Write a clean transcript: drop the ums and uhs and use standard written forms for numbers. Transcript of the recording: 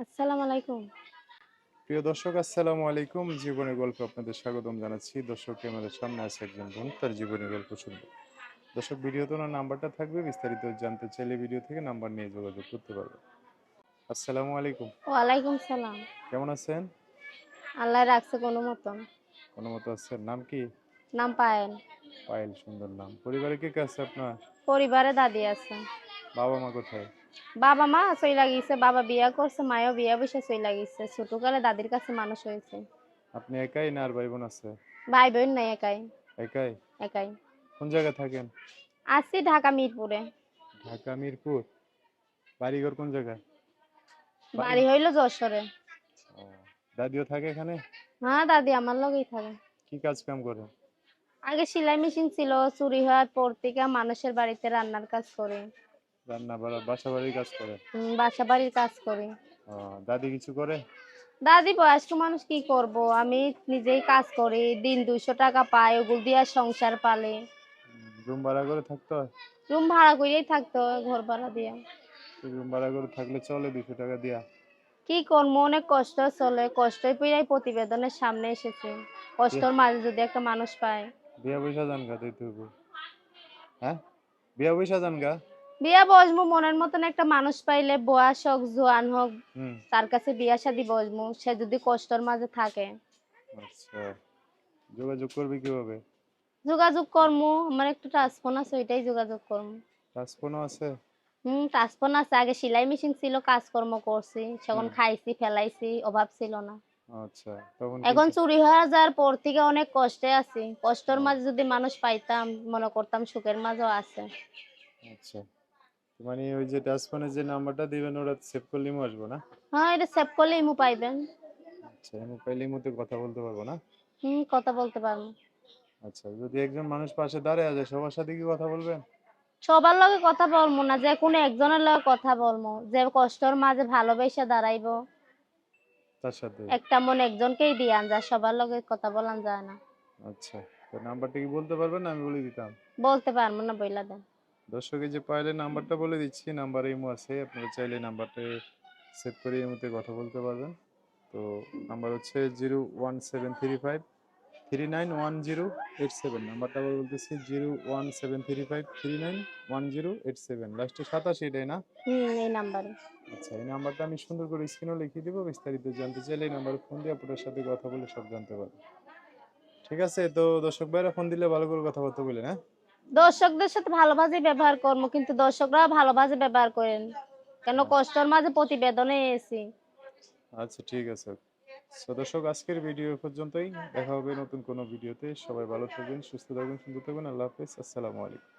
আসসালামু আলাইকুম। প্রিয় দর্শক আসসালামু আলাইকুম। জীবনের গল্পে আপনাদের স্বাগতম জানাচ্ছি। দর্শক ক্যামেরার সামনে আছে একজন বোন, তার জীবনের গল্প শুনবো। দর্শক ভিডিওতে ওনার নাম্বারটা থাকবে, বিস্তারিত জানতে চাইলে ভিডিও থেকে নাম্বার নিয়ে যোগাযোগ করতে পারবে। আসসালামু আলাইকুম। ওয়ালাইকুম সালাম। কেমন আছেন? আল্লাহ রাখছে কোনো মতন। কোনো মতো আছেন? নাম কি? নাম পায়েল। পায়েল, সুন্দর নাম। পরিবারে কে কে আছে আপনার? পরিবারে দাদি আছে। বাবা মা কোথায়? বাবা মা চইলা গিয়েছে, বাবা বিয়া করছে, মায়ও বিয়া বসে চইলা গিয়েছে। ছোটকালে দাদির কাছে মানুষ হয়েছে। আপনি একাই না আর ভাই বোন আছে? ভাই বোন নাই, একাই। একাই? একাই। কোন জায়গায় থাকেন? আছি ঢাকা মিরপুরে। ঢাকা মিরপুর। বাড়িঘর কোন জায়গায়? বাড়ি? বাড়ি হইলো যশোরে। ও, দাদিও থাকে এখানে? হ্যাঁ, দাদি আমার লগেই থাকে। কি কাজ কাম করে? আগে সেলাই মেশিন ছিল, চুরি হওয়ার পর থেকে মানুষের বাড়িতে রান্নার কাজ করি। রান্না বাড়া বাসা বাড়ির কাজ করে? বাসা বাড়ির কাজ করি। ও, দাদি কিছু করে? দাদি বয়স্ক মানুষ, কি করব, আমি নিজেই কাজ করি, দিন 200 টাকা পাই, ওগুলো দিয়া সংসার পালে। রুম ভাড়া করে থাকতে হয়? রুম ভাড়া করেই থাকতে হয়, ঘর ভাড়া দিয়া। রুম ভাড়া করে থাকলে চলে 200 টাকা দিয়া? কি করবো, অনেক কষ্ট চলে, কষ্টই পেয়ে প্রতিবেদনের সামনে এসেছি। বিয়া কষ্টর মাঝে যদি একটা মানুষ পায়। বিয়া পয়সা জান গা দিতে হইব। হ্যাঁ, বিয়া পয়সা জান গা। বিয়া বসবো, মনের মতন একটা মানুষ পাইলে, বয়স হোক জোয়ান হোক, হুম। তার কাছে বিয়া শাদী বসবো, সে যদি কষ্টর মাঝে থাকে। আচ্ছা, যোগাযোগ করবি কিভাবে? যোগাযোগ করবো, আমার একটু টাচফোন আছে, ওইটাই যোগাযোগ করবো। টাচফোনও আছে? টাচফোন আছে, আগে সেলাই মেশিন ছিল, কাজকর্ম করছি, সেখন হুম। খাইছি ফেলাইছি, অভাব ছিল না। আচ্ছা, তখন কি এখন চুরি হয়ে যাওয়ার পর থেকে অনেক কষ্টে আছি, কষ্টের ও, মাঝে যদি মানুষ পাইতাম, মনে করতাম সুখের মাঝেও আছে। আচ্ছা। মানে ওই যে টাচফোনের যে নাম্বারটা দিবেন ওটা সেভ করলে ইমো আসবো না? হ্যাঁ, এটা সেভ করলে ইমো পাইবেন। আচ্ছা, ইমো পাইলে ইমোতে কথা বলতে পারবো না? কথা বলতে পারবো। আচ্ছা, যদি একজন মানুষ পাশে দাঁড়ায় আছে সবার সাথে কি কথা বলবেন? সবার লগে কথা বলবো না, যে কোনো একজনের লগে কথা বলবো, যে কষ্টের মাঝে ভালোবেসে দাঁড়াইবো। তার সাথে? একটা মন একজনকেই দিয়ান যায়, সবার লগে কথা বলান যায় না। আচ্ছা, তো নাম্বারটা কি বলতে পারবেন না আমি বলে দিতাম? বলতে পারবো না, বইলা দেন। দর্শকের যে পাইলে নাম্বারটা বলে দিচ্ছি, নাম্বারে ইমো আছে, আপনারা চাইলে নাম্বারটা সেভ করে ইমোতে কথা বলতে পারবেন। তো নাম্বার হচ্ছে 01735391087। নাম্বারটা আবার বলতেছি 01735391087, লাস্টে 87, এটাই না? এই নাম্বারে। আচ্ছা, এই নাম্বারটা আমি সুন্দর করে স্ক্রিনেও লিখে দিব, বিস্তারিত জানতে চাইলে এই নাম্বারে ফোন দিয়ে আপনার সাথে কথা বলে সব জানতে পারবেন। ঠিক আছে, তো দর্শক ভাইরা ফোন দিলে ভালো করে কথাবার্তা বলেন, হ্যাঁ? দর্শকদের সাথে ভালোবাসে ব্যবহার করবো, কিন্তু দর্শকরাও ভালোবাসে ব্যবহার করেন, কেন কষ্টের মাঝে প্রতিবেদনে এসেছি। আচ্ছা, ঠিক আছে। সো দর্শক, আজকের ভিডিও এ পর্যন্তই। দেখা হবে নতুন কোনো ভিডিওতে। সবাই ভালো থাকবেন, সুস্থ থাকবেন, সুন্দর থাকবেন। আল্লাহ হাফেজ। আসসালামু আলাইকুম।